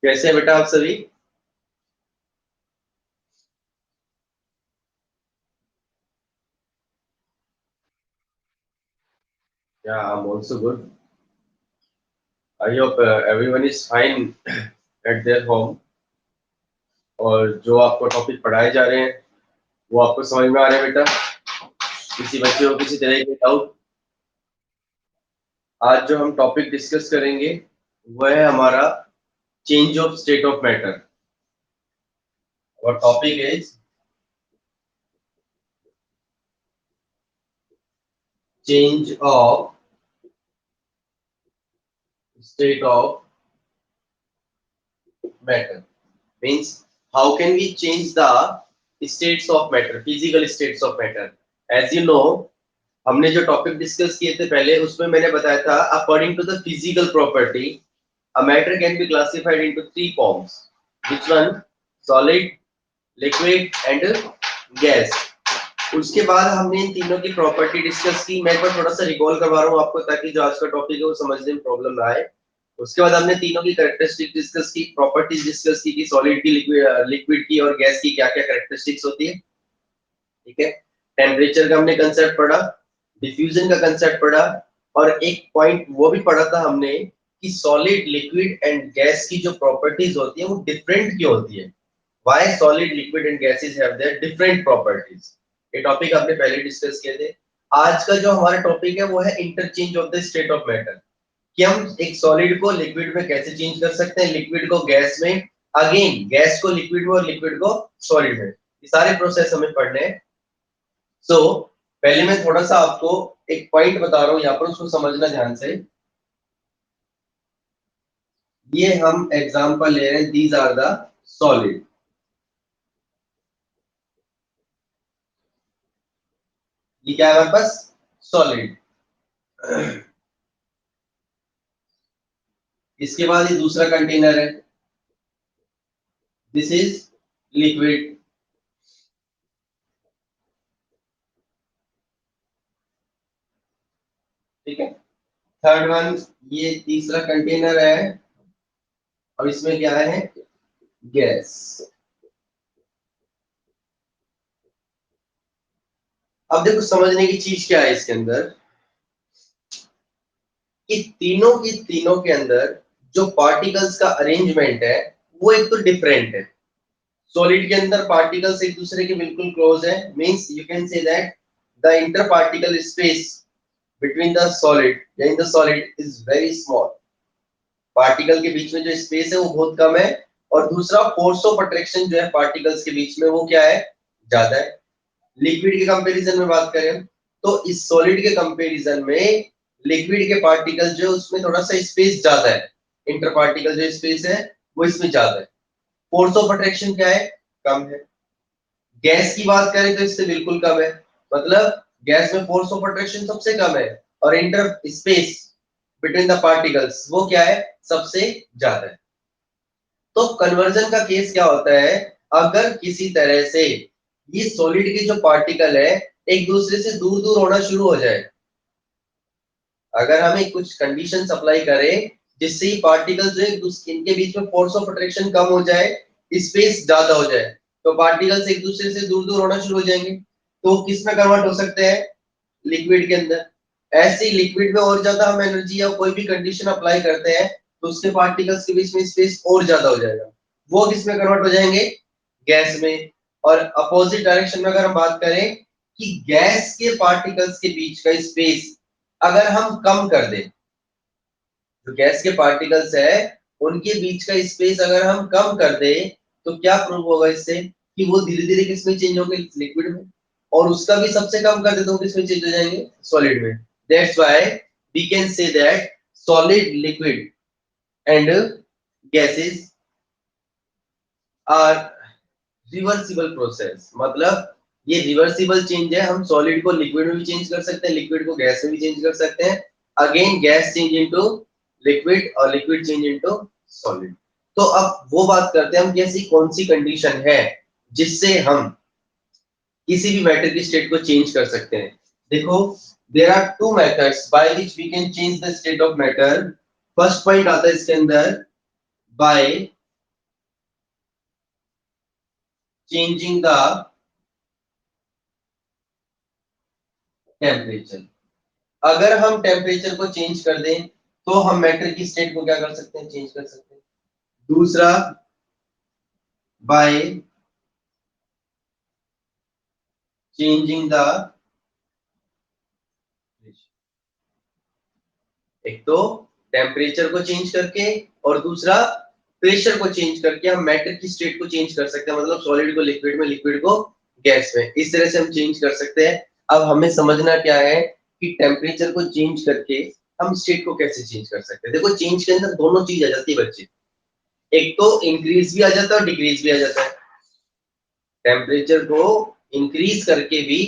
कैसे हैं बेटा आप सभी? Yeah, I'm also good. I hope everyone is fine at their home. और जो आपको टॉपिक पढ़ाए जा रहे हैं वो आपको समझ में आ रहे हैं बेटा? किसी बच्चे को किसी तरह के डाउट? आज जो हम टॉपिक डिस्कस करेंगे वह है हमारा change of state of matter. और topic is change of state of matter. Means how can we change the states of matter, physical states of matter? As you know, हमने जो टॉपिक डिस्कस किए थे पहले उसमें मैंने बताया था according to the physical property a matter can be classified into three forms. Which one? Solid, liquid and gas. उसके बाद हमने इन तीनों की प्रॉपर्टी डिस्कस की। मैं एक बार थोड़ा सा रिकॉल करवा रहा हूँ आपको ताकि जो आज का टॉपिक है वो समझने में प्रॉब्लम ना आए। उसके बाद हमने तीनों की कैरेक्टरिस्टिक डिस्कस की, प्रॉपर्टीज डिस्कस की कि सॉलिड की, लिक्विड की और गैस की क्या क्या कैरेक्टरिस्टिक्स होती है। ठीक है, टेम्परेचर का हमने कंसेप्ट पढ़ा, डिफ्यूजन का कंसेप्ट पढ़ा, और एक पॉइंट वो भी पढ़ा था हमने कि सॉलिड, लिक्विड एंड गैस की जो प्रॉपर्टीज होती है वो डिफरेंट क्यों होती है। Why solid, liquid and gases have their different properties. ये टॉपिक आपने पहले डिस्कस किए थे। आज का जो हमारा टॉपिक है वो है interchange of the state of matter, कि हम एक सॉलिड को लिक्विड में कैसे चेंज कर सकते हैं, लिक्विड को गैस में, अगेन गैस को लिक्विड में और लिक्विड को सॉलिड में। ये सारे प्रोसेस हमें पढ़ने हैं। सो पहले मैं थोड़ा सा आपको एक पॉइंट बता रहा हूं यहाँ पर, उसको समझना ध्यान से। ये हम एग्जांपल ले रहे हैं, दीज आर द सॉलिड। ये क्या है हमारे पास? सॉलिड। इसके बाद ये दूसरा कंटेनर है, दिस इज लिक्विड। ठीक है, थर्ड वन, ये तीसरा कंटेनर है और इसमें क्या है? गैस। अब देखो समझने की चीज क्या है इसके अंदर, कि तीनों के अंदर जो पार्टिकल्स का अरेंजमेंट है वो एक तो डिफरेंट है। सॉलिड के अंदर पार्टिकल्स एक दूसरे के बिल्कुल क्लोज है, means you can say that the inter particle space between the solid या in the solid is very small. Particle के बीच में जो स्पेस है वो बहुत कम है। और दूसरा, फोर्स ऑफ अट्रैक्शन जो है पार्टिकल्स के बीच में वो क्या है? ज्यादा है। लिक्विड के कंपैरिजन में बात करें तो इस सॉलिड के कंपैरिजन में लिक्विड के पार्टिकल जो उसमें थोड़ा सा स्पेस ज्यादा है, इंटर पार्टिकल जो स्पेस है वो इसमें ज्यादा है। फोर्स ऑफ अट्रैक्शन क्या है? कम है। गैस की बात करें तो इससे बिल्कुल कम है। मतलब गैस में फोर्स ऑफ अट्रैक्शन सबसे कम है और inter space between the particles वो क्या है? सबसे ज्यादा है। तो कन्वर्जन का केस क्या होता है? अगर किसी तरह से ये सॉलिड के जो पार्टिकल है एक दूसरे से दूर दूर होना शुरू हो जाए, अगर हमें कुछ कंडीशन अप्लाई करें जिससे ये पार्टिकल जो है इनके बीच में फोर्स ऑफ अट्रैक्शन कम हो जाए, स्पेस ज्यादा हो जाए, तो पार्टिकल्स एक दूसरे से दूर दूर होना शुरू हो जाएंगे। तो किस में कन्वर्ट हो सकते हैं? लिक्विड के अंदर। ऐसे ही लिक्विड में और ज्यादा हम एनर्जी या कोई भी कंडीशन अप्लाई करते हैं तो उसके पार्टिकल्स के बीच में स्पेस और ज्यादा हो जाएगा, वो किस में कन्वर्ट हो जाएंगे? गैस में। और अपोजिट डायरेक्शन में अगर हम बात करें कि गैस के पार्टिकल्स के बीच का स्पेस अगर हम कम कर दें, जो गैस के पार्टिकल्स है उनके बीच का स्पेस अगर हम कम कर दें तो क्या प्रूव होगा इससे? कि वो धीरे धीरे किसमें चेंज होंगे? लिक्विड में। और उसका भी सबसे कम कर दे तो किसमें चेंज हो जाएंगे? सॉलिड में। That's why we can say that solid, liquid and gases are reversible process. मतलब ये रिवर्सिबल चेंज है, हम सॉलिड को लिक्विड में भी चेंज कर सकते हैं, लिक्विड को गैस में भी चेंज कर सकते हैं, again gas change into liquid और लिक्विड चेंज इनटू सॉलिड। तो अब वो बात करते हैं हम कि ऐसी कौन सी कंडीशन है जिससे हम किसी भी मैटर की स्टेट को चेंज कर सकते हैं। देखो, there are two methods by which we can change the state of matter. First point आता है इसके अंदर बाय चेंजिंग द टेम्परेचर। अगर हम टेम्परेचर को चेंज कर दें तो हम मैटर की स्टेट को क्या कर सकते हैं, चेंज कर सकते हैं। दूसरा, बाय चेंजिंग द, एक तो टेम्परेचर को चेंज करके और दूसरा प्रेशर को चेंज करके हम मैटर की स्टेट को चेंज कर सकते हैं, मतलब सॉलिड को लिक्विड में, लिक्विड को गैस में, इस तरह से हम चेंज कर सकते हैं। अब हमें समझना क्या है कि टेम्परेचर को चेंज करके हम स्टेट को कैसे चेंज कर सकते हैं। देखो चेंज के अंदर दोनों चीज आ जाती है बच्चे, एक तो इंक्रीज भी आ जाता है और डिक्रीज भी आ जाता है। टेम्परेचर को इंक्रीज करके भी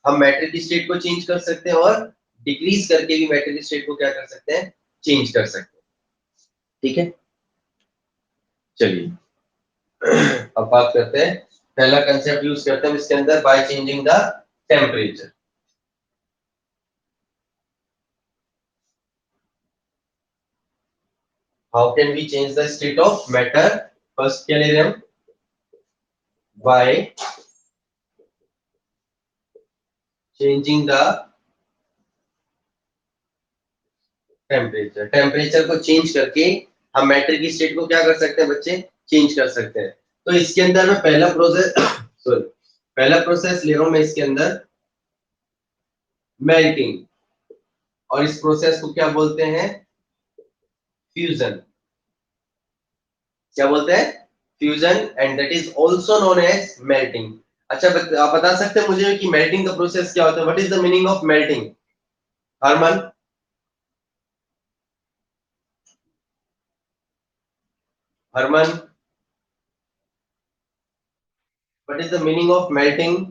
हम मैटर की स्टेट को चेंज कर सकते हैं और डिक्रीज करके भी मैटर की स्टेट को क्या कर सकते हैं, चेंज कर सकते हैं। ठीक है, चलिए अब बात करते हैं, पहला कंसेप्ट यूज करते हैं इसके अंदर, by changing the temperature. How can we change the state of matter. First क्या ले रहे हैं हम, by changing the temperature. Temperature को चेंज करके हम मैटर की स्टेट को क्या कर सकते हैं बच्चे, चेंज कर सकते हैं। तो इसके अंदर मैं पहला प्रोसेस सॉरी पहला प्रोसेस ले रहा हूं मैं इसके अंदर, मेल्टिंग, और इस प्रोसेस को क्या बोलते हैं, फ्यूजन। क्या बोलते हैं, fusion, and that is also known as melting. अच्छा आप बता सकते हैं मुझे कि मेल्टिंग का प्रोसेस क्या होता है, what is the meaning of melting, Harman, Harman, what is the meaning of melting.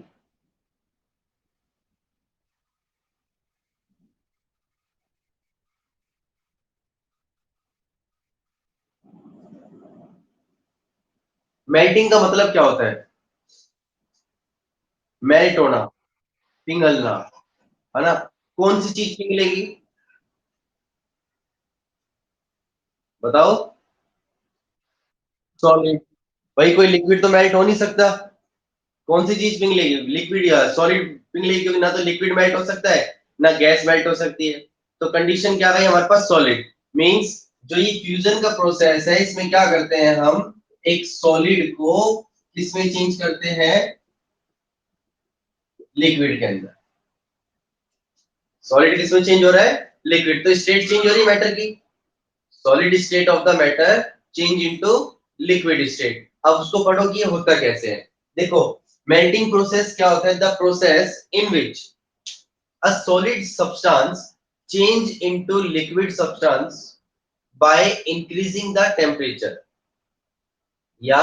Melting का मतलब क्या होता है, मेल्ट होना, पिघलना, है ना। कौन सी चीज पिघलेगी, बताओ, सॉलिड। भाई कोई लिक्विड तो मेल्ट हो नहीं सकता, कौन सी चीज पिघलेगी, लिक्विड या सॉलिड पिघलेगी, क्योंकि ना तो लिक्विड मेल्ट हो सकता है ना गैस मेल्ट हो सकती है। तो कंडीशन क्या है हमारे पास, सॉलिड। मींस जो ये फ्यूजन का प्रोसेस है इसमें क्या करते हैं हम, एक सॉलिड को किसमें चेंज करते हैं, लिक्विड के अंदर। सॉलिड किसमें चेंज हो रहा है, लिक्विड, तो स्टेट चेंज हो रही है मैटर की, solid state of the matter change into liquid state. अब उसको पढ़ो कि ये होता कैसे है। देखो मेल्टिंग प्रोसेस क्या होता है, the process in which a solid substance change into liquid substance by increasing the temperature, या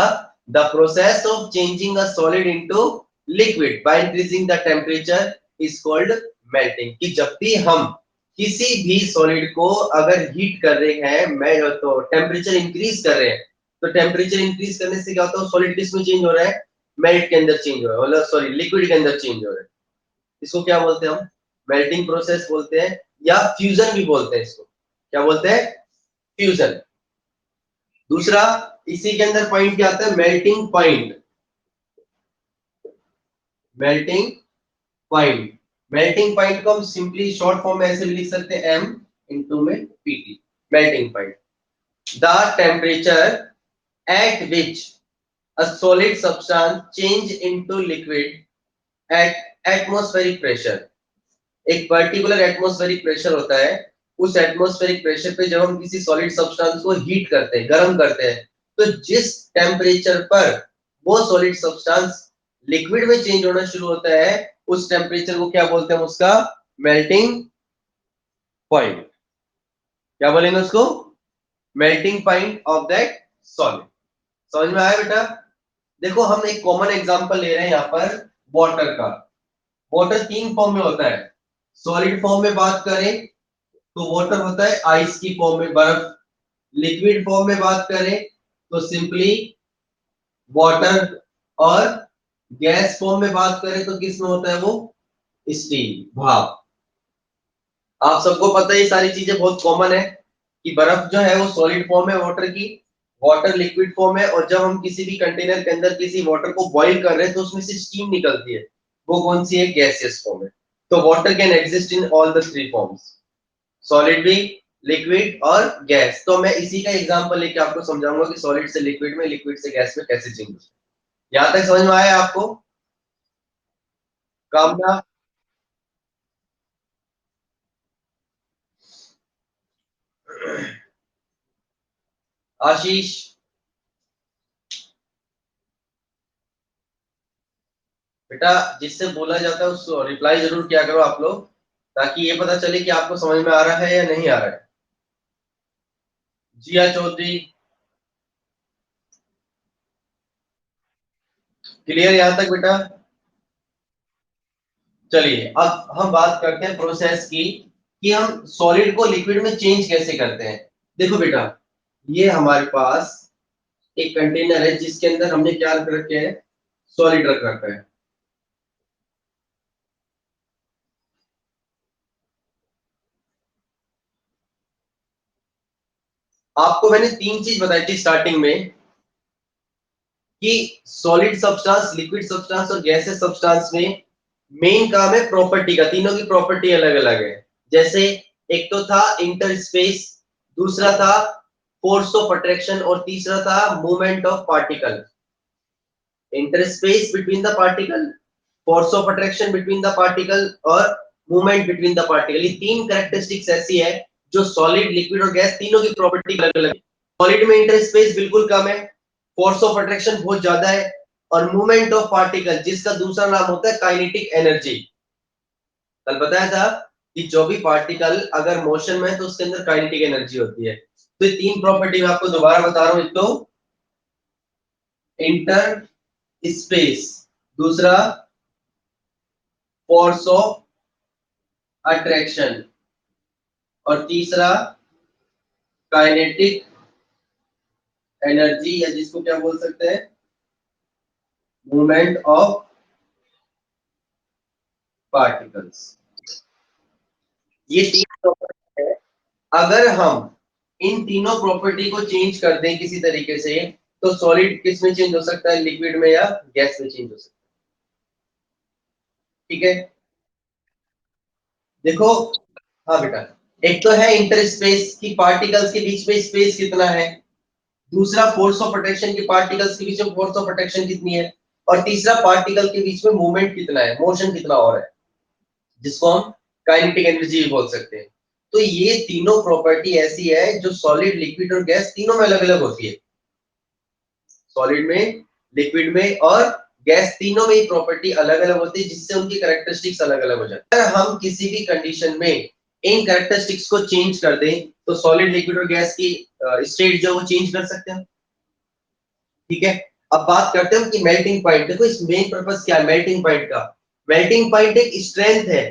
the process of changing a solid into liquid by increasing the temperature is called melting। कि जब भी हम किसी भी सॉलिड को अगर heat कर रहे हैं, मैं तो टेम्परेचर इंक्रीज कर रहे हैं, तो टेम्परेचर इंक्रीज करने से क्या होता है, सॉलिड किस में चेंज हो रहा है, मेल्ट के अंदर चेंज हो रहा है, मतलब सॉरी लिक्विड के अंदर चेंज हो रहा है। इसको क्या बोलते हैं हम, मेल्टिंग प्रोसेस बोलते हैं, या फ्यूजन भी बोलते हैं इसको, क्या बोलते हैं, फ्यूजन। दूसरा इसी के अंदर पॉइंट क्या आता है, melting point, melting point. Melting point को हम सिंपली शॉर्ट फॉर्म में ऐसे भी लिख सकते हैं, एम इनटू में PT, melting point, the temperature at which a solid substance change into liquid at atmospheric pressure। एक पर्टिकुलर एटमॉस्फेरिक प्रेशर होता है, उस एटमॉस्फेरिक प्रेशर पे जब हम किसी सॉलिड सब्सटेंस को हीट करते हैं, गर्म करते हैं, तो जिस टेम्परेचर पर वो सॉलिड सब्सटेंस लिक्विड में चेंज होना शुरू होता है, उस टेम्परेचर को क्या बोलते हैं, उसका मेल्टिंग पॉइंट। क्या बोलेंगे उसको, melting point of that solid. समझ में आया बेटा। देखो हम एक कॉमन एग्जांपल ले रहे हैं यहाँ पर, वाटर का। वाटर तीन फॉर्म में होता है, सॉलिड फॉर्म में बात करें तो वाटर होता है आइस की फॉर्म में, बर्फ। लिक्विड फॉर्म में बात करें तो सिंपली वाटर, और गैस फॉर्म में बात करें तो किस में होता है वो, स्टीम, भाप। आप सबको पता है ये सारी चीजें बहुत कॉमन है कि बर्फ जो है वो सॉलिड फॉर्म है वाटर की, वाटर लिक्विड फॉर्म है, और जब हम किसी भी कंटेनर के अंदर किसी वाटर को बॉईल कर रहे हैं तो उसमें से स्टीम निकलती है, वो कौन सी है? गैसियस फॉर्म है। तो water can exist in all the three forms, solid भी, लिक्विड और गैस। तो मैं इसी का एग्जांपल लेके आपको समझाऊंगा कि सॉलिड से लिक्विड में, लिक्विड से गैस में कैसे चेंज होता है। यहां तक समझ में आया आपको? कामना, आशीष, बेटा जिससे बोला जाता है उसको रिप्लाई जरूर किया करो आप लोग, ताकि ये पता चले कि आपको समझ में आ रहा है या नहीं आ रहा है। जिया चौधरी, क्लियर यहां तक बेटा? चलिए अब हम बात करते हैं प्रोसेस की, कि हम सॉलिड को लिक्विड में चेंज कैसे करते हैं। देखो बेटा, ये हमारे पास एक कंटेनर है जिसके अंदर हमने क्या रख रखे हैं? सॉलिड रख रखा है। आपको मैंने तीन चीज बताई थी स्टार्टिंग में, कि सॉलिड सब्सटेंस, लिक्विड सब्सटेंस और गैसेस सब्सटेंस में मेन काम है प्रॉपर्टी का। तीनों की प्रॉपर्टी अलग अलग है। जैसे एक तो था इंटर स्पेस, दूसरा था फोर्स ऑफ अट्रैक्शन, और तीसरा था movement of particle. Inter space between the particle, force of attraction between the particle, और मूवमेंट बिटवीन द पार्टिकल। ये तीन कैरेक्टरिस्टिक्स ऐसी है जो सॉलिड, लिक्विड और गैस तीनों की प्रॉपर्टी अलग अलग है। सॉलिड में इंटर स्पेस बिल्कुल कम है, फोर्स ऑफ अट्रैक्शन बहुत ज्यादा है, और मूवमेंट ऑफ पार्टिकल जिसका दूसरा नाम होता है काइनेटिक एनर्जी। कल बताया था कि जो भी पार्टिकल अगर मोशन में है तो उसके अंदर काइनेटिक एनर्जी होती है। तो ये तीन प्रॉपर्टी मैं आपको दोबारा बता रहा हूं। एक तो इंटर स्पेस, दूसरा फोर्स ऑफ अट्रैक्शन, और तीसरा काइनेटिक एनर्जी, या जिसको क्या बोल सकते हैं? Movement of particles. ये तीन प्रॉपर्टी है। अगर हम इन तीनों प्रॉपर्टी को चेंज कर दें किसी तरीके से, तो सॉलिड किस में चेंज हो सकता है? लिक्विड में या गैस में चेंज हो सकता है। ठीक है, देखो। हाँ बेटा, एक तो है इंटर स्पेस की पार्टिकल्स के बीच में स्पेस कितना है, दूसरा फोर्स ऑफ अट्रैक्शन की पार्टिकल्स के बीच में फोर्स ऑफ अट्रैक्शन कितनी है, और तीसरा पार्टिकल के बीच में मूवमेंट कितना है, मोशन कितना और है, जिसको हम काइनेटिक एनर्जी भी बोल सकते हैं। तो ये तीनों प्रॉपर्टी ऐसी है जो सॉलिड, लिक्विड और गैस तीनों में अलग अलग होती है। सॉलिड में, लिक्विड में और गैस तीनों में ही प्रॉपर्टी अलग अलग होती है, जिससे उनकी कैरेक्टरिस्टिक्स अलग अलग हो जाती है। अगर हम किसी भी कंडीशन में इन कैरेक्टरिस्टिक्स को चेंज कर दें, तो सॉलिड, लिक्विड और गैस की स्टेट जो वो चेंज कर सकते हैं। ठीक है, अब बात करते हैं कि मेल्टिंग पॉइंट। देखो इस मेन पर्पस क्या है मेल्टिंग पॉइंट का? मेल्टिंग पॉइंट एक स्ट्रेंथ है।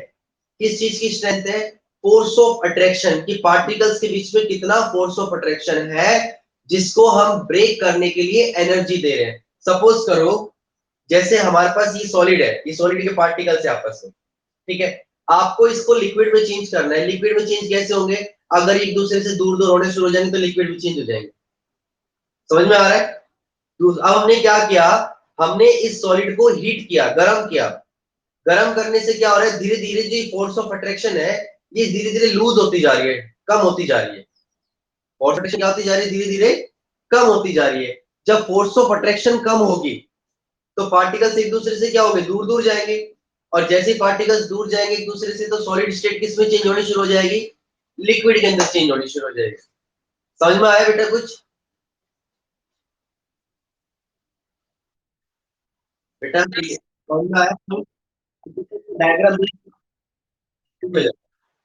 किस चीज की स्ट्रेंथ है? फोर्स ऑफ अट्रैक्शन, की पार्टिकल्स के बीच में कितना फोर्स ऑफ अट्रैक्शन है, जिसको हम ब्रेक करने के लिए एनर्जी दे रहे हैं। सपोज करो, जैसे हमारे पास ये सॉलिड है, ये सॉलिड के पार्टिकल्स है आपस में। ठीक है, आपको इसको लिक्विड में चेंज करना है। लिक्विड में चेंज कैसे होंगे? अगर एक दूसरे से दूर दूर होने शुरू हो जाएंगे तो लिक्विड में चेंज हो जाएंगे। समझ में आ रहा है? अब हमने क्या किया, हमने इस सॉलिड को हीट किया, गर्म किया। गर्म करने से क्या हो रहा है? धीरे धीरे जो फोर्स ऑफ अट्रैक्शन है, ये धीरे धीरे लूज होती जा रही है, कम होती जा रही है। फोर्स अट्रैक्शन क्या होती जा रही है? धीरे धीरे कम होती जा रही है। जब फोर्स ऑफ अट्रैक्शन कम होगी, तो पार्टिकल्स एक दूसरे से क्या होंगे? दूर दूर जाएंगे। और जैसे पार्टिकल्स दूर जाएंगे एक दूसरे से, तो सॉलिड स्टेट किस में चेंज होनी शुरू हो जाएगी? लिक्विड के अंदर चेंज होनी शुरू हो जाएगी। समझ में आया बेटा कुछ? बेटा समझ में आया? डायग्राम,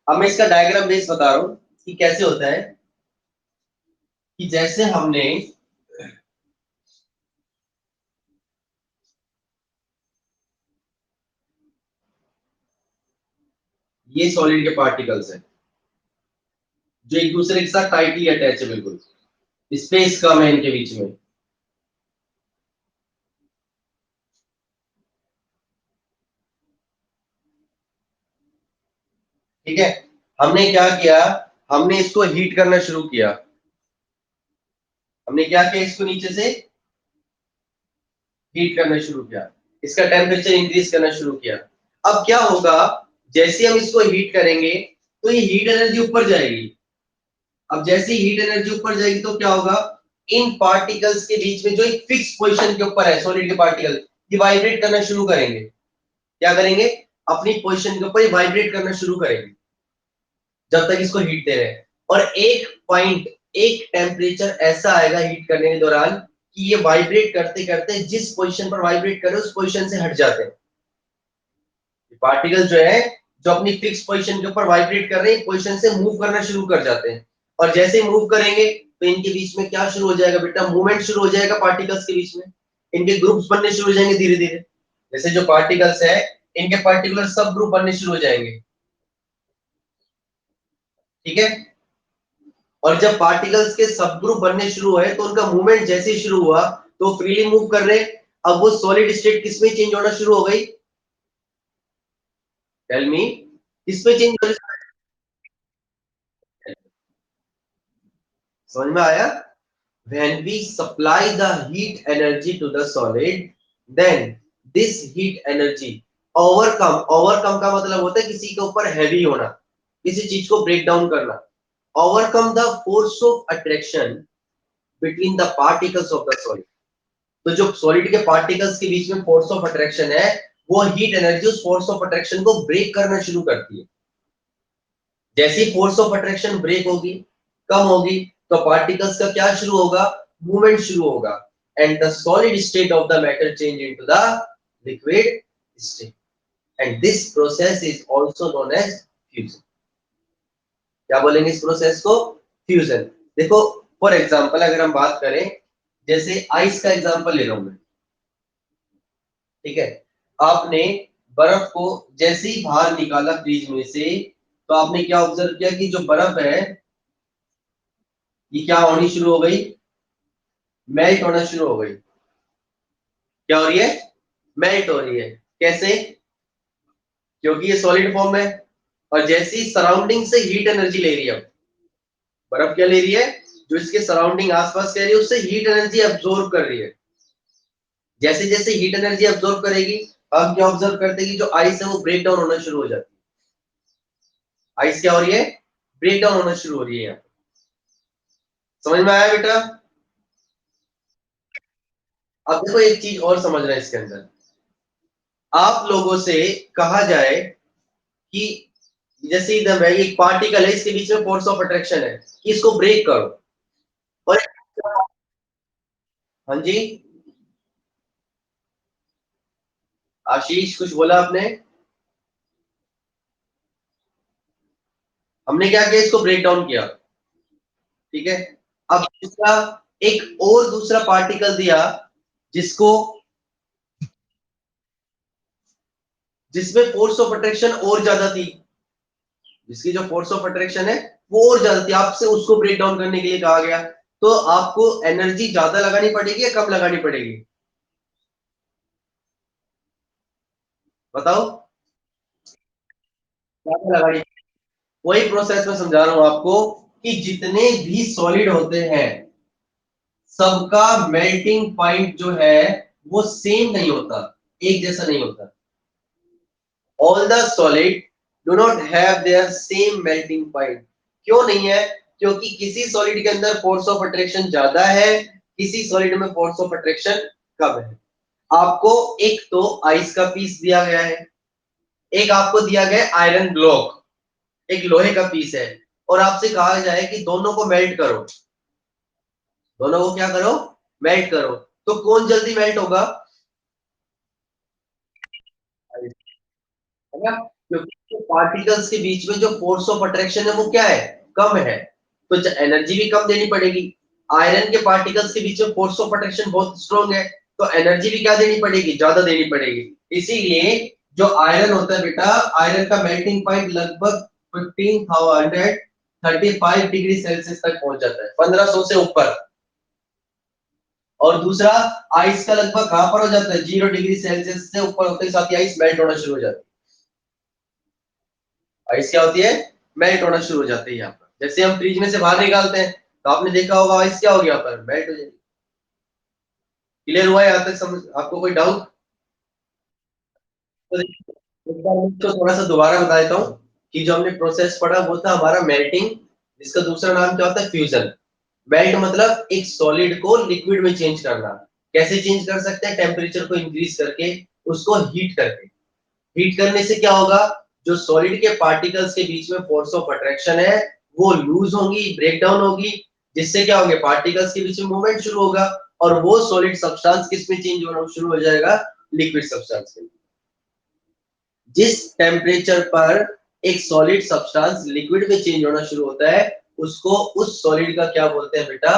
अब मैं इसका डायग्राम बेस बता रहा हूँ कि कैसे होता है। कि जैसे हमने ये सॉलिड के पार्टिकल्स हैं जो एक दूसरे के साथ टाइटली अटैच है, बिल्कुल स्पेस कम है इनके बीच में। ठीक है, हमने क्या किया, हमने इसको हीट करना शुरू किया। हमने क्या किया, इसको नीचे से हीट करना शुरू किया, इसका टेम्परेचर इंक्रीज करना शुरू किया। अब क्या होगा, जैसे हम इसको हीट करेंगे तो ये हीट एनर्जी ऊपर जाएगी। अब जैसे हीट एनर्जी ऊपर जाएगी तो क्या होगा, इन पार्टिकल्स के बीच में जो एक फिक्स पोजीशन के ऊपर है सॉलिड के पार्टिकल, ये वाइब्रेट करना शुरू करेंगे। क्या करेंगे, अपनी पोजीशन के ऊपर ये वाइब्रेट करना शुरू करेंगे जब तक इसको हीट दे रहे हैं। और एक पॉइंट, एक टेम्परेचर ऐसा आएगा हीट करने के दौरान कि ये वाइब्रेट करते करते जिस पोजीशन पर वाइब्रेट कर रहे उस पोजीशन से हट जाते हैं। पार्टिकल जो है, जो अपनी फिक्स पोजीशन के ऊपर वाइब्रेट कर रहे हैं, पोजीशन से मूव करना शुरू कर जाते हैं। और जैसे ही मूव करेंगे तो इनके बीच में क्या शुरू हो जाएगा बेटा, मूवमेंट शुरू हो जाएगा पार्टिकल्स के बीच में। इनके ग्रुप्स बनने शुरू हो जाएंगे धीरे धीरे। जैसे जो पार्टिकल्स है, इनके पार्टिकुलर सब ग्रुप बनने शुरू हो जाएंगे। ठीक है। और जब पार्टिकल्स के सब ग्रुप बनने शुरू हुए तो उनका मूवमेंट जैसे ही शुरू हुआ तो फ्रीली मूव कर रहे। अब वो सॉलिड स्टेट किसमें चेंज होना शुरू हो गई, टेल मी, किसमें चेंज हो रही, समझ में आया? When we supply the heat energy to the solid, then this heat energy overcome का मतलब होता है किसी के ऊपर हैवी होना, किसी चीज को ब्रेक डाउन करना। overcome the force of attraction between the particles of the solid। तो जो सॉलिड के पार्टिकल्स के बीच में फोर्स ऑफ अट्रैक्शन है, वो हीट एनर्जी उस फोर्स ऑफ अट्रैक्शन को ब्रेक करना शुरू करती है। जैसे ही फोर्स ऑफ अट्रैक्शन ब्रेक होगी, कम होगी, तो पार्टिकल्स का क्या शुरू होगा, मूवमेंट शुरू होगा। And the solid state of the matter change into the liquid state, and this process is also known as fusion. क्या बोलेंगे इस प्रोसेस को, फ्यूजन। देखो फॉर एग्जांपल अगर हम बात करें, जैसे आइस का एग्जांपल ले रहा हूं मैं, ठीक है। आपने बर्फ को जैसे ही बाहर निकाला फ्रीज में से, तो आपने क्या ऑब्जर्व किया कि जो बर्फ है ये क्या होनी शुरू हो गई, मेल्ट होना शुरू हो गई। क्या हो रही है, मेल्ट हो रही है। कैसे, क्योंकि ये सॉलिड फॉर्म है और जैसे ही सराउंडिंग से हीट एनर्जी ले रही है, बर्फ क्या ले रही है, जो इसके सराउंडिंग आसपास कह रही है उससे हीट एनर्जी एब्जॉर्ब कर रही है। जैसे जैसे हीट एनर्जी एब्जॉर्ब करेगी, हम क्या ऑब्जर्व करते हैं कि जो आइस है वो ब्रेक डाउन होना शुरू हो जाती है। आइस क्या हो रही है, ब्रेक डाउन होना शुरू हो रही है यहाँ। समझ में आया बेटा? अब देखो एक चीज और समझना है इसके अंदर, आप लोगों से कहा जाए कि जैसे इधर है एक पार्टिकल है, इसके बीच में फोर्स ऑफ अट्रैक्शन है, कि इसको ब्रेक करो। और हाँ जी, आशीष कुछ बोला आपने? हमने क्या किया, इसको ब्रेक डाउन किया, ठीक है। अब इसका एक और दूसरा पार्टिकल दिया जिसको, जिसमें फोर्स ऑफ अट्रैक्शन और ज्यादा थी, जिसकी जो फोर्स ऑफ अट्रैक्शन है वो और ज्यादा थी, आपसे उसको ब्रेक डाउन करने के लिए कहा गया। तो आपको एनर्जी ज्यादा लगानी पड़ेगी या कम लगानी पड़ेगी, बताओ? ज्यादा लगानी। वही प्रोसेस मैं समझा रहा हूं आपको कि जितने भी सॉलिड होते हैं सबका मेल्टिंग पॉइंट जो है वो सेम नहीं होता, एक जैसा नहीं होता। All the solid do not have their same melting point. क्यों नहीं है, क्योंकि किसी सॉलिड के अंदर फोर्स ऑफ अट्रैक्शन ज्यादा है, किसी सॉलिड में फोर्स ऑफ अट्रैक्शन कम है। आपको एक तो आइस का पीस दिया गया है, एक आपको दिया गया है आयरन ब्लॉक, एक लोहे का पीस है, और आपसे कहा जाए कि दोनों को मेल्ट करो, दोनों को क्या करो, मेल्ट करो। तो कौन जल्दी मेल्ट होगा, है ना? क्योंकि पार्टिकल्स के बीच में जो फोर्स ऑफ अट्रैक्शन है वो क्या है, कम है, तो एनर्जी भी कम देनी पड़ेगी। आयरन के पार्टिकल्स के बीच में फोर्स ऑफ अट्रैक्शन बहुत स्ट्रॉन्ग है, तो एनर्जी भी क्या देनी पड़ेगी, ज्यादा देनी पड़ेगी। इसीलिए जो आयरन होता है बेटा, आयरन का मेल्टिंग पॉइंट लगभग 1535 डिग्री सेल्सियस तक पहुंच जाता है, 1500 से ऊपर। और दूसरा आइस का लगभग कहां पर हो जाता है, 0 डिग्री सेल्सियस से ऊपर होते ही साथ ही आइस मेल्ट होना शुरू हो जाती है। आइस क्या होती है, मेल्ट होना शुरू हो जाती है यहाँ पर। जैसे हम फ्रिज में से बाहर निकालते हैं तो आपने देखा होगा आइस क्या हो गया, पर मेल्ट हो जाएगी। क्लियर हुआ है यहाँ तक? समझ आपको कोई डाउट? तो एक बार मैं इसको थोड़ा सा दोबारा बता देता हूँ कि जो हमने प्रोसेस पढ़ा वो था हमारा मेल्टिंग, जिसका दूसरा नाम क्या होता है, फ्यूजन। मेल्ट मतलब एक सॉलिड को लिक्विड में चेंज करना। कैसे चेंज कर सकते हैं? टेम्परेचर को इंक्रीज करके, उसको हीट करके। हीट करने से क्या होगा, जो सॉलिड के पार्टिकल्स के बीच में फोर्स ऑफ अट्रैक्शन है वो लूज होगी, ब्रेक डाउन होगी, जिससे क्या होगा, पार्टिकल्स के बीच में मूवमेंट शुरू होगा, और वो सॉलिड सब्सटेंस किस में चेंज होना शुरू हो जाएगा, लिक्विड सब्सटेंस में। जिस टेम्परेचर पर एक सॉलिड सब्सटेंस लिक्विड में चेंज होना शुरू होता है, उसको उस सॉलिड का क्या बोलते हैं बेटा,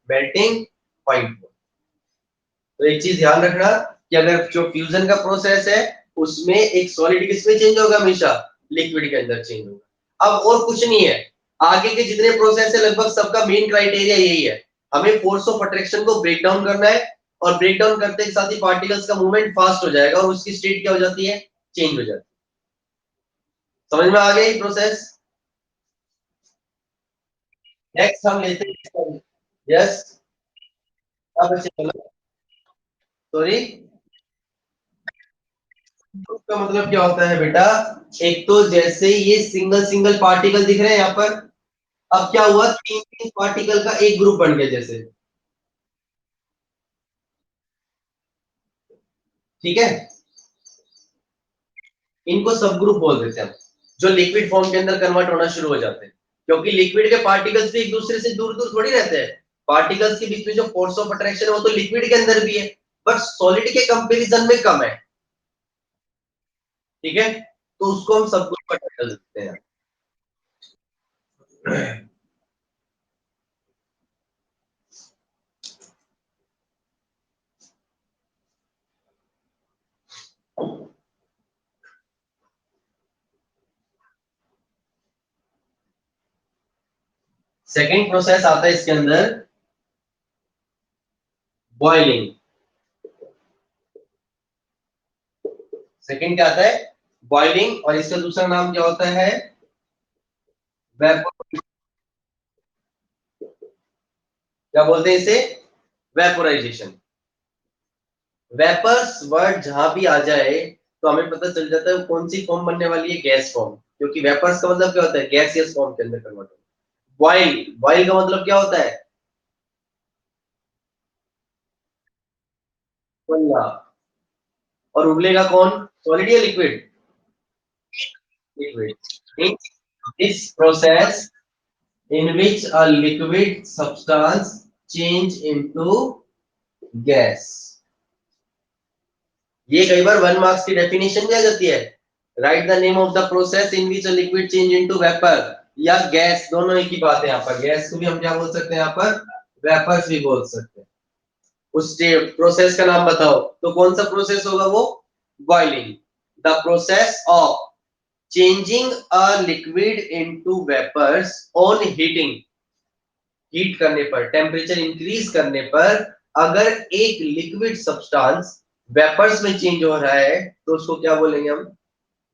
मेल्टिंग पॉइंट। तो एक चीज ध्यान रखना कि अगर जो फ्यूजन का प्रोसेस है उसमें एक सॉलिड किसमें चेंज होगा, हमेशा लिक्विड के अंदर चेंज होगा। अब और कुछ नहीं है, आगे के जितने प्रोसेस है लगभग सबका मेन क्राइटेरिया यही है, हमें फोर्स ऑफ अट्रैक्शन को ब्रेक डाउन करना है, और ब्रेक डाउन करते के साथ ही पार्टिकल्स का मूवमेंट फास्ट हो जाएगा और उसकी स्टेट क्या हो जाती है, चेंज हो जाती है। समझ में आ गया ये प्रोसेस? नेक्स्ट हम लेते हैं, यस, अब अच्छे, सॉरी, ग्रुप का मतलब क्या होता है बेटा, एक तो जैसे ये सिंगल सिंगल पार्टिकल दिख रहे हैं यहाँ पर, अब क्या हुआ, तीन तीन पार्टिकल का एक ग्रुप बन गया जैसे, ठीक है, इनको सब ग्रुप बोल देते हैं हम, जो लिक्विड फॉर्म के अंदर कन्वर्ट होना शुरू हो जाते हैं, क्योंकि लिक्विड के पार्टिकल्स भी एक दूसरे से दूर दूर थोड़ी रहते हैं, पार्टिकल्स के बीच में जो फोर्स ऑफ अट्रैक्शन है वो तो लिक्विड के अंदर भी है, बट सॉलिड के कंपैरिजन में कम है, ठीक है, तो उसको हम सब ग्रुप का टाइटल देते हैं। सेकेंड प्रोसेस आता है इसके अंदर, बॉइलिंग। सेकंड क्या आता है, बॉइलिंग, और इसका दूसरा नाम क्या होता है, वेपर, क्या बोलते हैं इसे, वेपोराइजेशन। वेपर्स वर्ड जहां भी आ जाए तो हमें पता चल जाता है कौन सी फॉर्म बनने वाली है, गैस फॉर्म, क्योंकि वेपर्स का मतलब क्या होता है, गैसियस फॉर्म के अंदर कन्वर्ट होता है। बॉइल, बॉइल का मतलब क्या होता है, उबलना, और उबलेगा कौन, सॉलिड या liquid, liquid. This process in which a liquid substance change into gas। ये कई बार 1 मार्क्स की डेफिनेशन भी आ जाती है, right the name of the process in which a liquid change into vapour, या गैस, दोनों एक ही बात है, यहाँ पर गैस को भी हम क्या बोल सकते हैं, यहाँ पर वेपर्स भी बोल सकते हैं। उस प्रोसेस का नाम बताओ, तो कौन सा प्रोसेस होगा वो, boiling, the process of changing a liquid into vapours on heating, heat करने पर, टेम्परेचर इंक्रीज करने पर, अगर एक लिक्विड सब्सटेंस वेपर्स में चेंज हो रहा है तो उसको क्या बोलेंगे हम,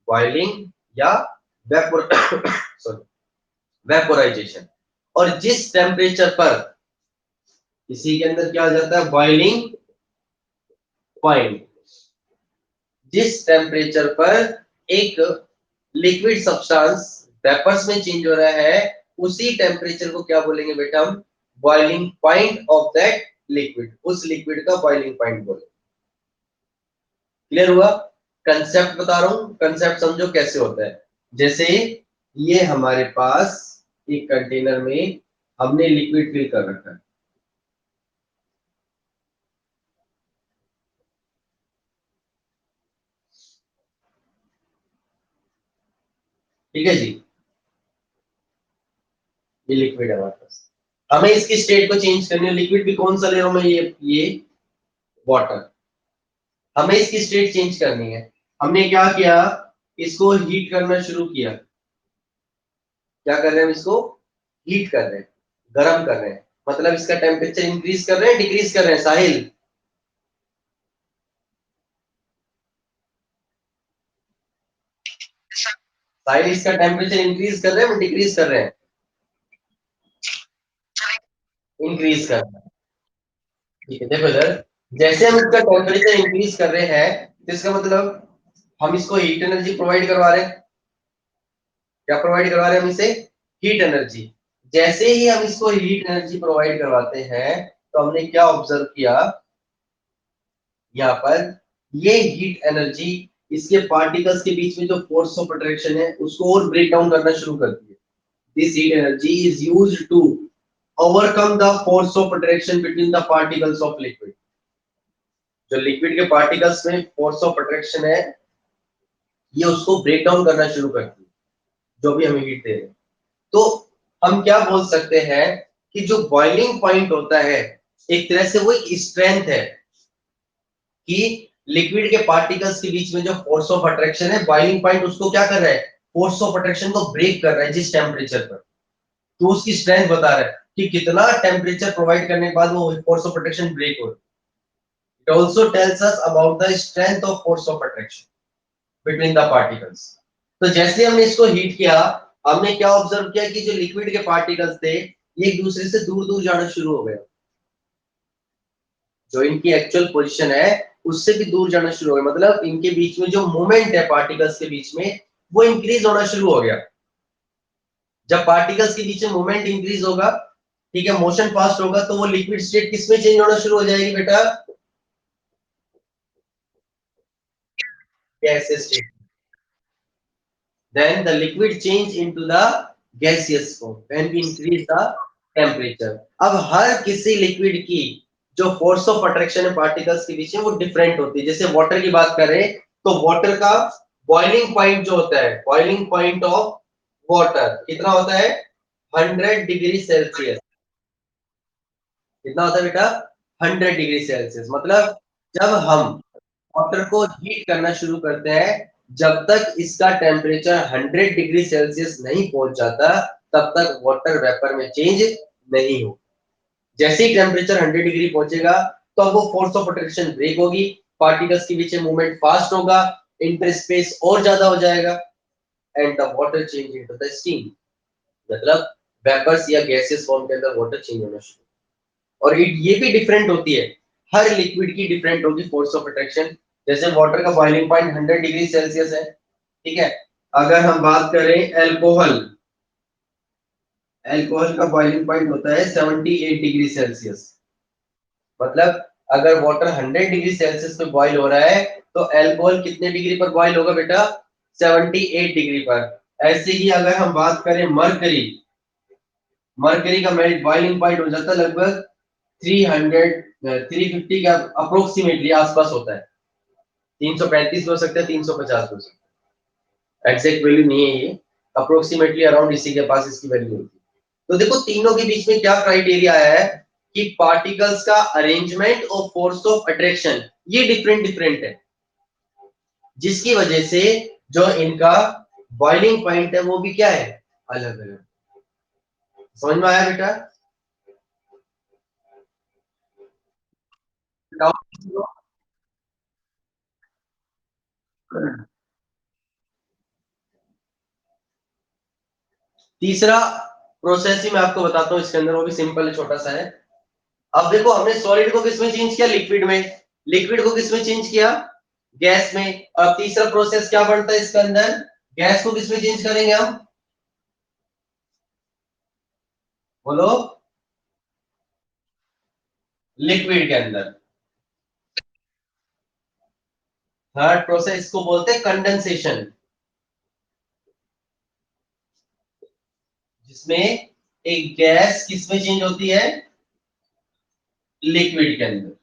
बॉइलिंग या वेपोर सॉरी, वेपोराइजेशन। और जिस टेम्परेचर पर, इसी के अंदर क्या आ जाता है, बॉइलिंग पॉइंट, जिस टेम्परेचर पर एक लिक्विड सब्सटेंस वेपर्स में चेंज हो रहा है, उसी टेम्परेचर को क्या बोलेंगे बेटा हम, boiling point of that liquid, उस लिक्विड का बॉइलिंग पॉइंट बोलेंगे। क्लियर हुआ? कंसेप्ट बता रहा हूं, कंसेप्ट समझो कैसे होता है। जैसे ये हमारे पास एक कंटेनर में हमने लिक्विड फिल कर रखा है, ठीक है जी, ये लिक्विड है हमारे पास, हमें इसकी स्टेट को चेंज करनी है, लिक्विड भी कौन सा ले रहा हूं मैं, ये वाटर, हमें इसकी स्टेट चेंज करनी है। हमने क्या किया, इसको हीट करना शुरू किया, क्या कर रहे हैं हम, इसको हीट कर रहे हैं, गर्म कर रहे हैं, मतलब इसका टेम्परेचर इंक्रीज कर रहे हैं, डिक्रीज कर रहे हैं, साहिल, साहिल इसका टेम्परेचर इंक्रीज कर रहे हैं, डिक्रीज कर रहे हैं, इंक्रीज करना है। ठीक है, देखो इधर, जैसे हम इसका टेम्परेचर इंक्रीज कर रहे हैं तो इसका मतलब हम इसको हीट एनर्जी प्रोवाइड करवा रहे हैं। क्या प्रोवाइड करवा रहे हैं हम इसे? Heat energy. जैसे ही हम इसको हीट एनर्जी प्रोवाइड करवाते हैं तो हमने क्या ऑब्जर्व किया, यहाँ पर ये हीट एनर्जी इसके पार्टिकल्स के बीच में जो फोर्स ऑफ अट्रैक्शन है उसको और ब्रेक डाउन करना शुरू करती है। This heat energy is used to overcome the force of attraction between the particles of liquid. जो लिक्विड के पार्टिकल्स में फोर्स ऑफ अट्रैक्शन है ये उसको ब्रेक डाउन करना शुरू करती है, जो भी हमें हीट दे रहे हैं। तो हम क्या बोल सकते हैं कि जो बॉइलिंग पॉइंट होता है एक तरह से वो एक स्ट्रेंथ है कि लिक्विड के पार्टिकल्स के बीच में जो फोर्स ऑफ अट्रैक्शन है, बॉइलिंग पॉइंट उसको क्या कर रहा है, फोर्स ऑफ अट्रैक्शन को ब्रेक कर रहा है जिस टेम्परेचर पर। तो उसकी स्ट्रेंथ बता रहा है कि कितना टेम्परेचर प्रोवाइड करने के बाद वो फोर्स ऑफ अट्रैक्शन ब्रेक हो रहा है। It also tells us about the strength of force of attraction between the particles. तो जैसे हमने इसको हीट किया, हमने क्या ऑब्जर्व किया कि जो लिक्विड के पार्टिकल्स थे ये एक दूसरे से दूर दूर जाना शुरू हो गए। जो इनकी एक्चुअल पोजीशन है उससे भी दूर जाना शुरू हो गया, मतलब इनके बीच में जो मूवमेंट है पार्टिकल्स के बीच में वो इंक्रीज होना शुरू हो गया। जब पार्टिकल्स के बीच में मूवमेंट इंक्रीज होगा, ठीक है, मोशन फास्ट होगा, तो वो लिक्विड स्टेट किसमें चेंज होना शुरू हो जाएगी बेटा? Gaseous state. then the liquid change into the gaseous form when we increase the temperature। अब हर किसी लिक्विड की जो फोर्स ऑफ अट्रैक्शन है पार्टिकल्स के बीच में वो डिफरेंट होती है। जैसे वाटर की बात करें तो वाटर का बॉइलिंग पॉइंट जो होता है, बॉइलिंग पॉइंट ऑफ वाटर कितना होता है? 100 डिग्री सेल्सियस। कितना होता है बेटा? 100 डिग्री सेल्सियस। मतलब जब हम वाटर को हीट करना शुरू करते हैं, जब तक इसका टेम्परेचर 100 डिग्री सेल्सियस नहीं पहुंच जाता तब तक वाटर वेपर में चेंज नहीं हो। जैसे ही टेम्परेचर 100 डिग्री पहुंचेगा तो अब वो फोर्स ऑफ अट्रैक्शन ब्रेक होगी, पार्टिकल्स के बीच में मूवमेंट फास्ट होगा, इंटरस्पेस और ज्यादा हो जाएगा, and the water change into the steam. मतलब वेपर्स या गैसेस फॉर्म के अंदर वाटर चेंज होना शुरू। और ये भी डिफरेंट होती है, हर लिक्विड की डिफरेंट होगी फोर्स ऑफ अट्रैक्शन। जैसे वाटर का बॉइलिंग पॉइंट 100 डिग्री सेल्सियस है, ठीक है। अगर हम बात करें अल्कोहल, अल्कोहल का बॉइलिंग पॉइंट होता है 78 डिग्री सेल्सियस। मतलब अगर वाटर 100 डिग्री सेल्सियस पे बॉइल हो रहा है तो अल्कोहल कितने डिग्री पर बॉइल होगा बेटा? 78 डिग्री पर। ऐसे ही अगर हम बात करें मरकरी, मरकरी का मेल्ट बॉइलिंग पॉइंट हो जाता है लगभग 300 350 के अप्रोक्सीमेटली आसपास होता है। 335 हो सकता है, 350 हो सकता है, एग्जैक्ट वैल्यू नहीं है ये, अप्रोक्सीमेटली अराउंड इसी के पास इसकी वैल्यू होती है। तो देखो तीनों के बीच में क्या क्राइटेरिया आया है कि पार्टिकल्स का अरेंजमेंट और फोर्स ऑफ अट्रैक्शन ये डिफरेंट डिफरेंट है, जिसकी वजह से जो इनका बॉइलिंग पॉइंट है वो भी क्या है? अलग अलग। समझ में आया बेटा? तीसरा प्रोसेस ही मैं आपको बताता हूँ इसके अंदर, वो भी सिंपल है, छोटा सा है। अब देखो हमने सॉलिड को किसमें चेंज किया? लिक्विड में। लिक्विड को किसमें चेंज किया? गैस में। अब तीसरा प्रोसेस क्या बनता है इसके अंदर? गैस को किसमें चेंज करेंगे हम? बोलो। लिक्विड के अंदर। थर्ड प्रोसेस को बोलते हैं कंडेंसेशन, जिसमें एक गैस किसमें चेंज होती है? लिक्विड के अंदर।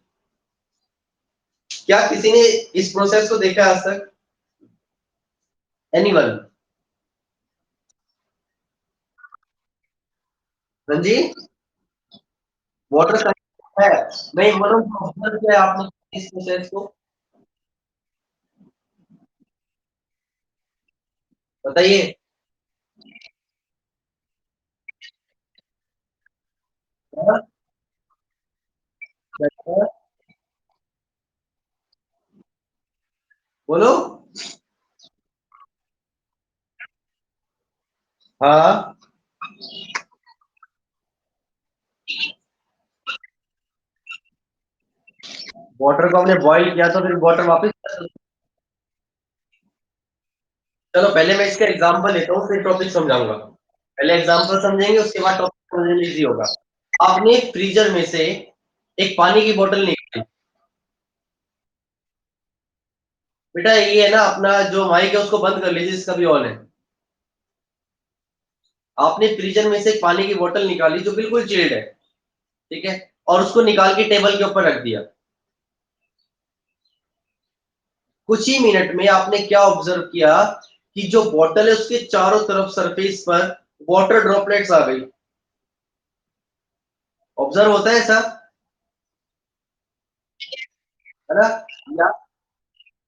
क्या किसी ने इस प्रोसेस को देखा आज तक? एनीवन? हाँ जी। वाटर है? नहीं, मतलब क्या है आपने इस प्रोसेस को बताइए। हाँ? बोलो। हाँ। वाटर को हमने बॉईल किया तो फिर वाटर वापस, चलो पहले मैं इसका एग्जांपल लेता हूँ फिर टॉपिक समझाऊंगा। पहले एग्जांपल समझेंगे उसके बाद टॉपिक समझने इजी होगा। आपने फ्रीजर में से एक पानी की बोतल निकाली, बेटा ये है ना अपना जो माइक है उसको बंद कर लीजिए, इसका भी ऑन है। आपने फ्रीजर में से एक पानी की बोतल निकाली जो बिल्कुल चिल्ड है, ठीक है, और उसको निकाल के टेबल के ऊपर रख दिया। कुछ ही मिनट में आपने क्या ऑब्जर्व किया कि जो बोतल है उसके चारों तरफ सरफेस पर वाटर ड्रॉपलेट्स आ गई। ऑब्जर्व होता है ऐसा, है ना? या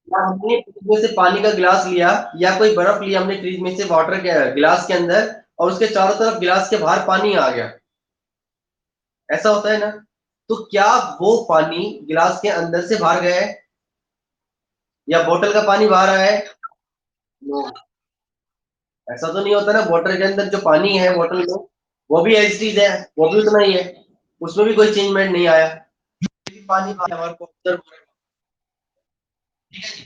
या हमने फ्रिज में से पानी का गिलास लिया या कोई बर्फ लिया हमने फ्रिज में से वाटर के गिलास के अंदर, और उसके चारों तरफ गिलास के बाहर पानी आ गया, ऐसा होता है ना? तो क्या वो पानी गिलास के अंदर से बाहर गया है या बोतल का पानी बाहर आया है? नो, ऐसा तो नहीं होता ना। वाटर के अंदर जो पानी है बोतल में वो भी एज इट इज है, वो भी उतना ही है, उसमें भी कोई चेंजमेंट नहीं आया, पानी बाहर हमारे को observe हो रहा है। ठीक है जी।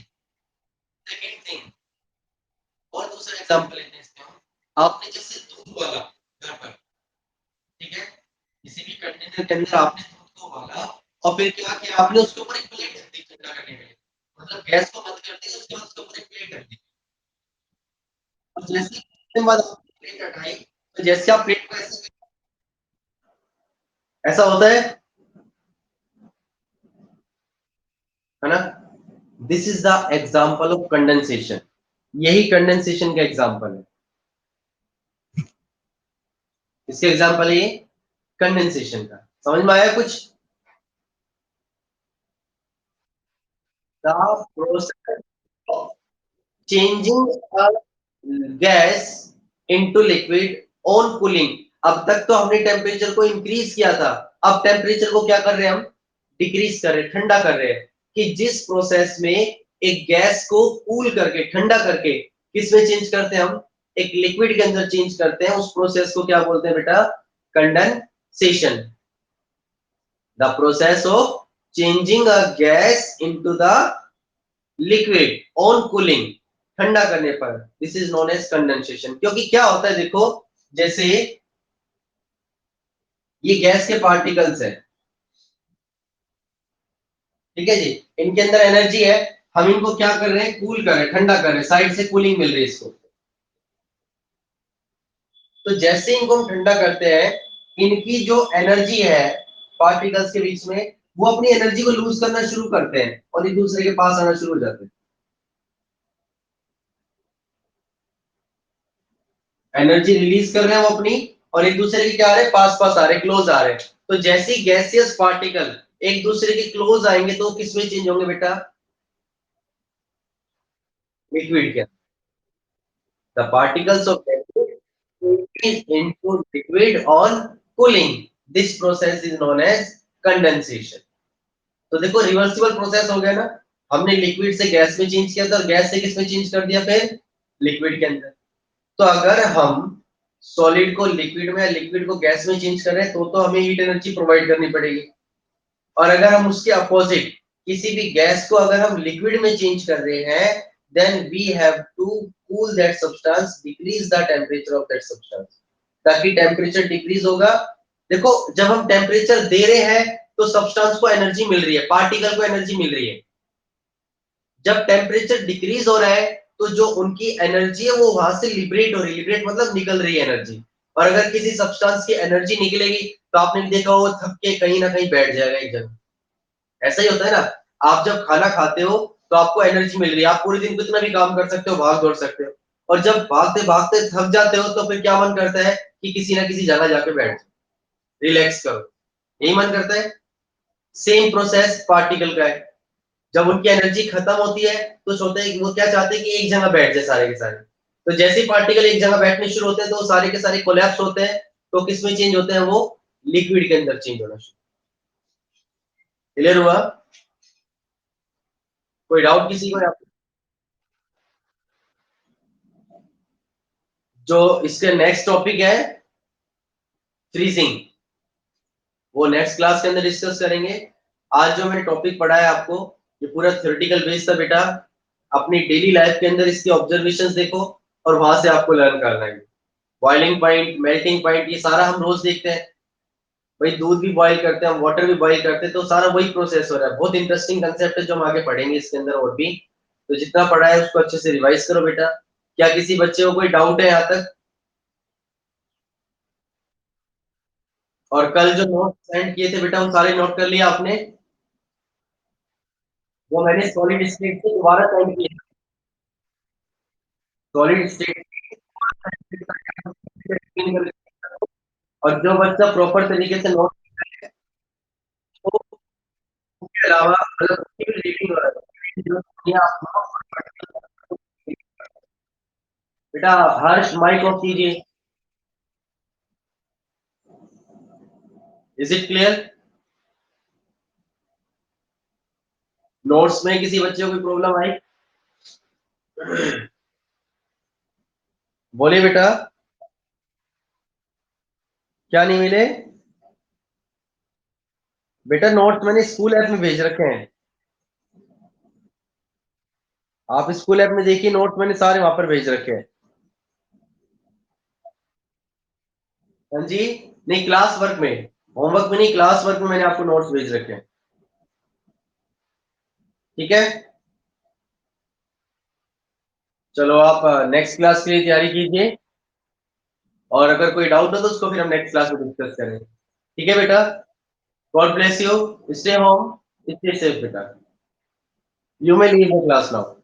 सेकंड थिंग, और दूसरा एग्जांपल लेते हैं इसमें हम। आपने जैसे दूध वाला घर पर, ठीक है, किसी भी कंटेनर के अंदर आपने दूध को उबाला और फिर क्या किया आपने, उसके ऊपर एक प्लेट रख दी ठंडा करने के लिए, मतलब गैस को बंद कर दिया, उसके बाद उसके ऊपर एक प्लेट रख दी, और जैसे ही बाद आपने प्लेट हटाई तो जैसे आप प्लेट को ऐसे, ऐसा होता है ना? This is the example of condensation, यही कंडेंसेशन का एग्जाम्पल है। इसके एग्जाम्पल है ये कंडेंसेशन का। समझ में आया कुछ? The process of changing a gas into liquid on cooling. अब तक तो हमने टेम्परेचर को इंक्रीज किया था, अब टेम्परेचर को क्या कर रहे हैं हम, डिक्रीज कर रहे हैं, ठंडा कर रहे हैं। कि जिस प्रोसेस में एक गैस को कूल करके ठंडा करके किस में चेंज करते हैं हम, एक लिक्विड के अंदर चेंज करते हैं, उस प्रोसेस को क्या बोलते हैं बेटा, condensation. The process of changing a gas into the liquid on cooling, ठंडा करने पर, this is known as condensation. क्योंकि क्या होता है देखो, जैसे ये गैस के पार्टिकल्स है, ठीक है जी, इनके अंदर एनर्जी है, हम इनको क्या कर रहे हैं, कूल कर रहे हैं, ठंडा कर रहे हैं, साइड से कूलिंग मिल रही है इसको। तो जैसे इनको हम ठंडा करते हैं, इनकी जो एनर्जी है पार्टिकल्स के बीच में, वो अपनी एनर्जी को लूज करना शुरू करते हैं और एक दूसरे के पास आना शुरू हो जाते हैं। एनर्जी रिलीज कर रहे हैं वो अपनी, और एक दूसरे के क्या आ रहे हैं, पास पास आ रहे हैं, क्लोज आ रहे हैं। तो जैसे ही गैसियस पार्टिकल एक दूसरे के क्लोज आएंगे तो किस में चेंज होंगे बेटा, लिक्विड के। The particles of increase into liquid on cooling, this process is known as condensation। तो देखो रिवर्सिबल प्रोसेस हो गया ना, हमने लिक्विड से गैस में चेंज किया था और गैस से किस में चेंज कर दिया फिर, लिक्विड के अंदर। तो अगर हम सॉलिड को लिक्विड में या लिक्विड को गैस में चेंज कर रहे हैं तो हमें हीट एनर्जी प्रोवाइड करनी पड़ेगी। और अगर हम उसके अपोजिट किसी भी गैस को अगर हम लिक्विड में चेंज कर रहे हैं, then we have to cool that substance, decrease the temperature of that substance, ताकि टेम्परेचर डिक्रीज होगा। देखो जब हम टेम्परेचर दे रहे हैं तो सब्सटेंस को एनर्जी मिल रही है, पार्टिकल को एनर्जी मिल रही है। जब टेम्परेचर डिक्रीज हो रहा है तो जो उनकी एनर्जी है वो वहां से लिबरेट हो रही है, लिबरेट मतलब निकल रही है एनर्जी। और अगर किसी सब्सटेंस की एनर्जी निकलेगी तो आपने देखा वो थक के कहीं ना कहीं बैठ जाएगा एक जगह। ऐसा ही होता है ना, आप जब खाना खाते हो तो आपको एनर्जी मिल रही है, आप पूरे दिन कितना भी काम कर सकते हो, भाग दौड़ सकते हो, और जब भागते भागते थक जाते हो तो फिर क्या मन करता है कि किसी ना किसी जगह जाके बैठ जाओ, रिलैक्स करो, यही मन करता है। सेम प्रोसेस पार्टिकल का है, जब उनकी एनर्जी खत्म होती है तो सोचते हैं वो क्या चाहते हैं कि एक जगह बैठ जाए सारे के सारे। तो जैसे ही पार्टिकल एक जगह बैठने शुरू होते हैं तो सारे के सारे कोलैप्स होते हैं, तो किस में चेंज होते हैं वो, लिक्विड के अंदर चेंज होना शुरू। क्लियर हुआ? कोई डाउट किसी को? जो इसके नेक्स्ट टॉपिक है फ्रीजिंग, वो नेक्स्ट क्लास के अंदर डिस्कस करेंगे। आज जो मैंने टॉपिक पढ़ाया आपको, ये पूरा थ्योरेटिकल बेस था बेटा। अपनी डेली लाइफ के अंदर इसकी ऑब्जर्वेशंस देखो और वहां से आपको लर्न करना है। बॉइलिंग पॉइंट, मेल्टिंग पॉइंट, ये सारा हम रोज देखते हैं। भाई दूध भी बॉईल करते हैं, वाटर भी बॉईल करते हैं, तो सारा वही प्रोसेस हो रहा है। बहुत इंटरेस्टिंग कंसेप्ट है जो हम आगे पढ़ेंगे इसके अंदर और भी। तो जितना पढ़ा है उसको अच्छे से रिवाइज करो बेटा। क्या किसी बच्चे को कोई डाउट है यहाँ तक? और कल जो नोट सेंड किए थे बेटा, वो सारे नोट कर लिया आपने? वो मैंने सॉलिड स्टेट से दोबारा सेंड किया। सॉलिड स्टेट और जो बच्चा प्रॉपर तरीके से नोट के अलावा मतलब उसकी भी रीडिंग हो रहा है जो ये आप बेटा। हर्ष माइक ऑफ कीजिए। Is it clear? नोट्स में किसी बच्चे को कोई प्रॉब्लम आई? बोलिए बेटा। क्या नहीं मिले? बेटा नोट्स मैंने स्कूल ऐप में भेज रखे हैं। आप स्कूल ऐप में देखिए, नोट्स मैंने सारे वहां पर भेज रखे हैं। हाँ जी। नहीं, क्लास वर्क में, होमवर्क में नहीं, क्लास वर्क में मैंने आपको नोट्स भेज रखे हैं। ठीक है। चलो आप नेक्स्ट क्लास के लिए तैयारी कीजिए, और अगर कोई डाउट हो तो उसको फिर हम नेक्स्ट क्लास में डिस्कस करेंगे। ठीक है बेटा। God bless you. Stay home, stay safe बेटा। You may leave the class now.